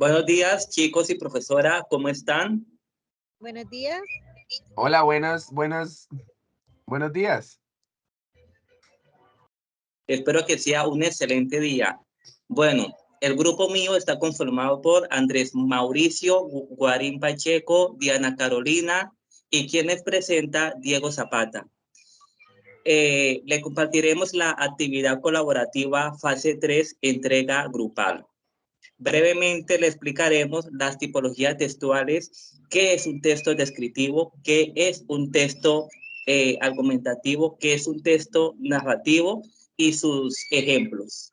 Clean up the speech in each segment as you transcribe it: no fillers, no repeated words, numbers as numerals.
Buenos días, chicos y profesora, ¿cómo están? Buenos días. Hola, buenos días. Espero que sea un excelente día. Bueno, el grupo mío está conformado por Andrés Mauricio, Guarín Pacheco, Diana Carolina y quien les presenta Diego Zapata. Le compartiremos la actividad colaborativa fase 3, entrega grupal. Brevemente le explicaremos las tipologías textuales, qué es un texto descriptivo, qué es un texto argumentativo, qué es un texto narrativo y sus ejemplos.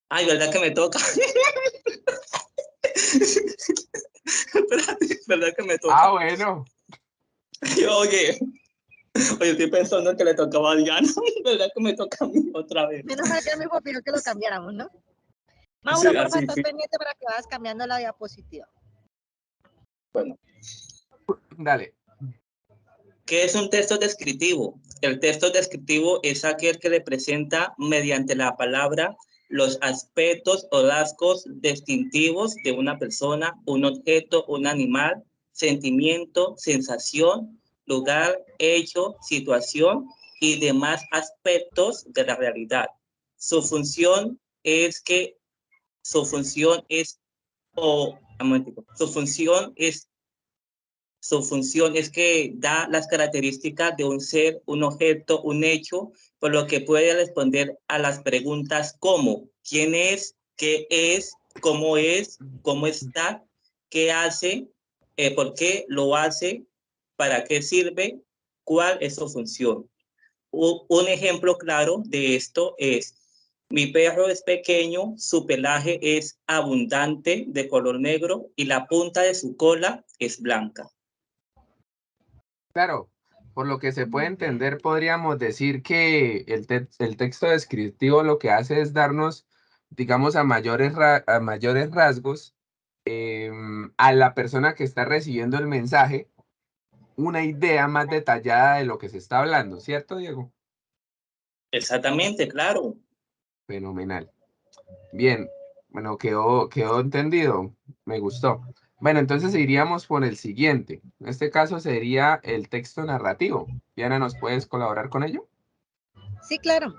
Ay, ¿verdad que me toca? ¿Verdad que me toca? Ah, bueno. Oye, estoy pensando que le tocaba a Diana. ¿Verdad que me toca a mí otra vez? Menos mal que me pidió que lo cambiáramos, ¿no? Mauro, Sí, por favor, estás sí. pendiente para que vayas cambiando la diapositiva. Bueno. Dale. ¿Qué es un texto descriptivo? El texto descriptivo es aquel que representa mediante la palabra los aspectos o rasgos distintivos de una persona, un objeto, un animal, sentimiento, sensación, lugar, hecho, situación y demás aspectos de la realidad. Su función es que su función es que da las características de un ser, un objeto, un hecho, por lo que puede responder a las preguntas como ¿quién es? ¿Qué es? ¿Cómo es? ¿Cómo está? ¿Qué hace? ¿Por qué lo hace? ¿Para qué sirve? ¿Cuál es su función? Un ejemplo claro de esto es: mi perro es pequeño, su pelaje es abundante, de color negro, y la punta de su cola es blanca. Claro, por lo que se puede entender, podríamos decir que el texto descriptivo lo que hace es darnos, digamos, a mayores rasgos, a la persona que está recibiendo el mensaje, una idea más detallada de lo que se está hablando, ¿cierto, Diego? Exactamente, claro. Fenomenal. Bien, bueno, quedó entendido, me gustó. Bueno, entonces iríamos por el siguiente. En este caso sería el texto narrativo. Diana, ¿nos puedes colaborar con ello? Sí, claro.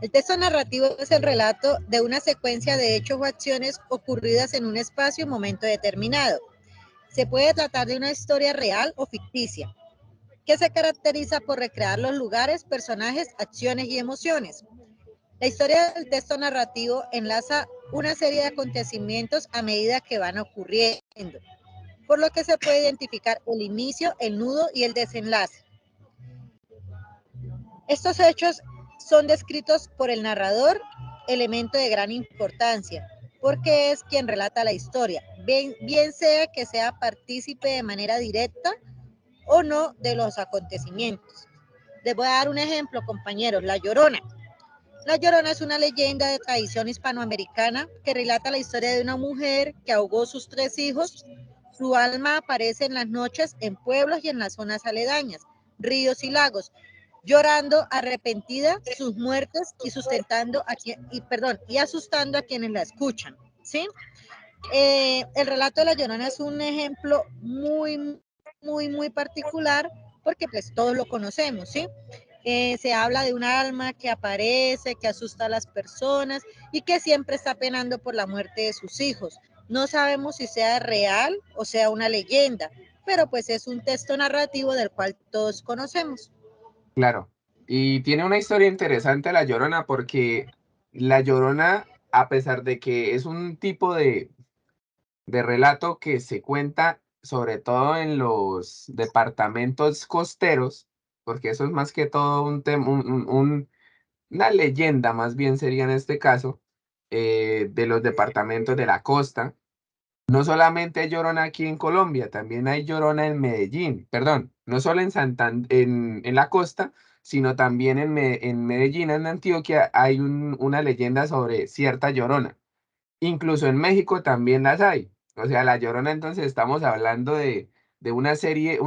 El texto narrativo es el relato de una secuencia de hechos o acciones ocurridas en un espacio o momento determinado. Se puede tratar de una historia real o ficticia, que se caracteriza por recrear los lugares, personajes, acciones y emociones. La historia del texto narrativo enlaza una serie de acontecimientos a medida que van ocurriendo, por lo que se puede identificar el inicio, el nudo y el desenlace. Estos hechos son descritos por el narrador, elemento de gran importancia, porque es quien relata la historia, bien sea que sea partícipe de manera directa o no de los acontecimientos. Les voy a dar un ejemplo, compañeros, La Llorona. La Llorona es una leyenda de tradición hispanoamericana que relata la historia de una mujer que ahogó sus 3 hijos. Su alma aparece en las noches en pueblos y en las zonas aledañas, ríos y lagos, llorando arrepentida sus muertes y asustando a quienes la escuchan, ¿sí? El relato de La Llorona es un ejemplo muy particular porque pues todos lo conocemos, ¿sí? Se habla de un alma que aparece, que asusta a las personas y que siempre está penando por la muerte de sus hijos. No sabemos si sea real o sea una leyenda, pero pues es un texto narrativo del cual todos conocemos. Claro. Y tiene una historia interesante La Llorona porque La Llorona, a pesar de que es un tipo de relato que se cuenta sobre todo en los departamentos costeros, porque eso es más que todo una leyenda, más bien sería en este caso, de los departamentos de la costa. No solamente hay Llorona aquí en Colombia, también hay Llorona en Medellín, perdón, no solo en la costa, sino también en Medellín, en Antioquia, hay una leyenda sobre cierta Llorona. Incluso en México también las hay. O sea, la Llorona, entonces estamos hablando de una serie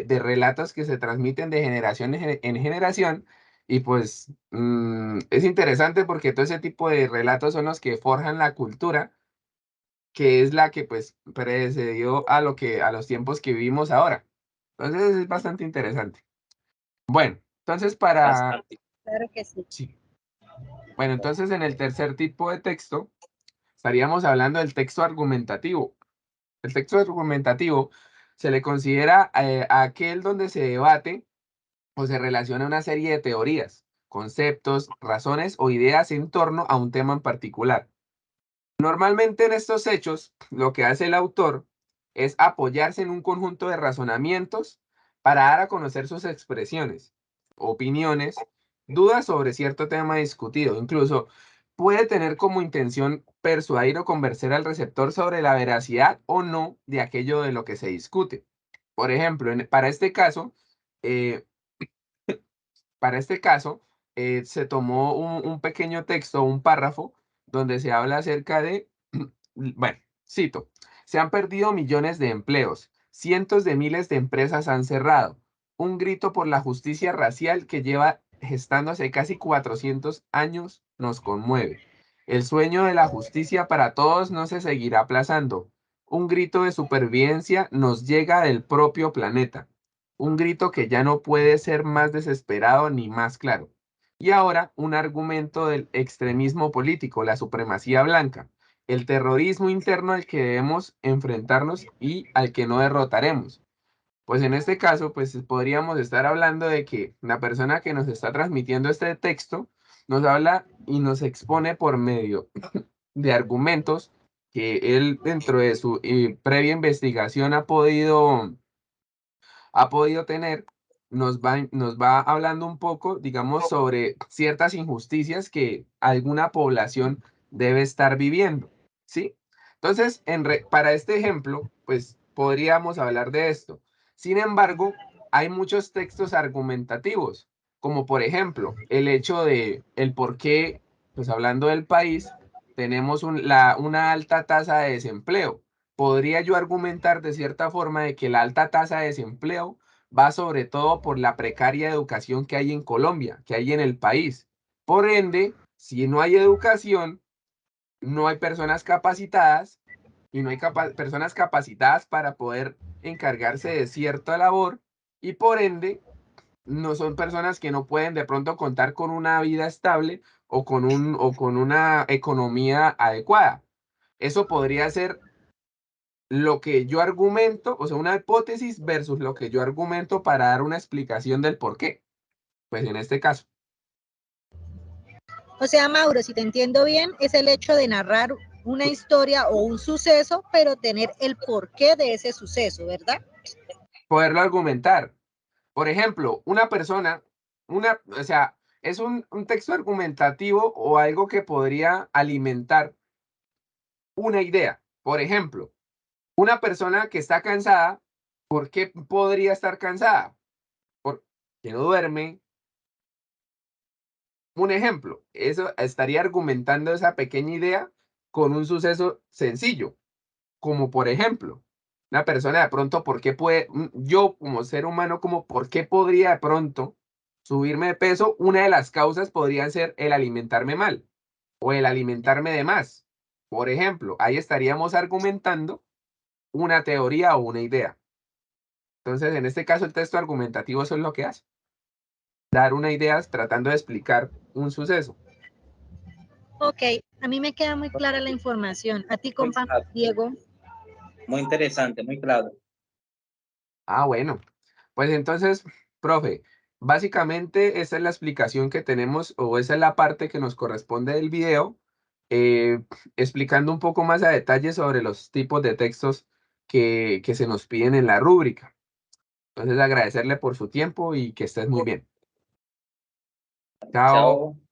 de relatos que se transmiten de generación en generación Y pues es interesante porque todo ese tipo de relatos son los que forjan la cultura, que es la que pues precedió a los tiempos que vivimos ahora. Entonces es bastante interesante. Bueno, entonces Bastante. Claro que sí. sí. Bueno, entonces en el tercer tipo de texto estaríamos hablando del texto argumentativo. El texto argumentativo se le considera aquel donde se debate o se relaciona una serie de teorías, conceptos, razones o ideas en torno a un tema en particular. Normalmente en estos hechos, lo que hace el autor es apoyarse en un conjunto de razonamientos para dar a conocer sus expresiones, opiniones, dudas sobre cierto tema discutido. Incluso puede tener como intención persuadir o convencer al receptor sobre la veracidad o no de aquello de lo que se discute. Por ejemplo, para este caso, eh, se tomó un pequeño texto, un párrafo, donde se habla acerca de, bueno, cito, se han perdido millones de empleos, cientos de miles de empresas han cerrado, un grito por la justicia racial que lleva gestándose casi 400 años nos conmueve. El sueño de la justicia para todos no se seguirá aplazando. Un grito de supervivencia nos llega del propio planeta. Un grito que ya no puede ser más desesperado ni más claro. Y ahora un argumento del extremismo político, la supremacía blanca, el terrorismo interno al que debemos enfrentarnos y al que no derrotaremos. Pues en este caso, pues podríamos estar hablando de que la persona que nos está transmitiendo este texto nos habla y nos expone por medio de argumentos que él dentro de su previa investigación ha podido tener, nos va hablando un poco, digamos, sobre ciertas injusticias que alguna población debe estar viviendo, ¿sí? Entonces, para este ejemplo, pues podríamos hablar de esto. Sin embargo, hay muchos textos argumentativos, como por ejemplo, el hecho de el por qué, pues hablando del país, tenemos una alta tasa de desempleo. Podría yo argumentar de cierta forma de que la alta tasa de desempleo va sobre todo por la precaria educación que hay en Colombia, que hay en el país. Por ende, si no hay educación, no hay personas capacitadas y no hay personas capacitadas para poder encargarse de cierta labor y por ende no son personas que no pueden de pronto contar con una vida estable o con una economía adecuada. Eso podría ser lo que yo argumento, o sea, una hipótesis versus lo que yo argumento para dar una explicación del por qué. Pues en este caso. O sea, Mauro, si te entiendo bien, es el hecho de narrar una historia o un suceso, pero tener el porqué de ese suceso, ¿verdad? Poderlo argumentar. Por ejemplo, una persona, o sea, es un texto argumentativo o algo que podría alimentar una idea. Por ejemplo, una persona que está cansada, ¿por qué podría estar cansada? Porque no duerme. Un ejemplo, eso estaría argumentando esa pequeña idea con un suceso sencillo, como por ejemplo, una persona de pronto, ¿por qué yo como ser humano, como por qué podría de pronto subirme de peso? Una de las causas podría ser el alimentarme mal o el alimentarme de más. Por ejemplo, ahí estaríamos argumentando una teoría o una idea. Entonces, en este caso, el texto argumentativo eso es lo que hace. Dar una idea tratando de explicar un suceso. Ok, a mí me queda muy clara la información. A ti, Muy compa claro, Diego. muy interesante, muy claro. Ah, bueno. Pues entonces, profe, básicamente esa es la explicación que tenemos o esa es la parte que nos corresponde del video, eh, explicando un poco más a detalle sobre los tipos de textos que se nos piden en la rúbrica. Entonces, agradecerle por su tiempo y que estés muy bien. Chao. Chao.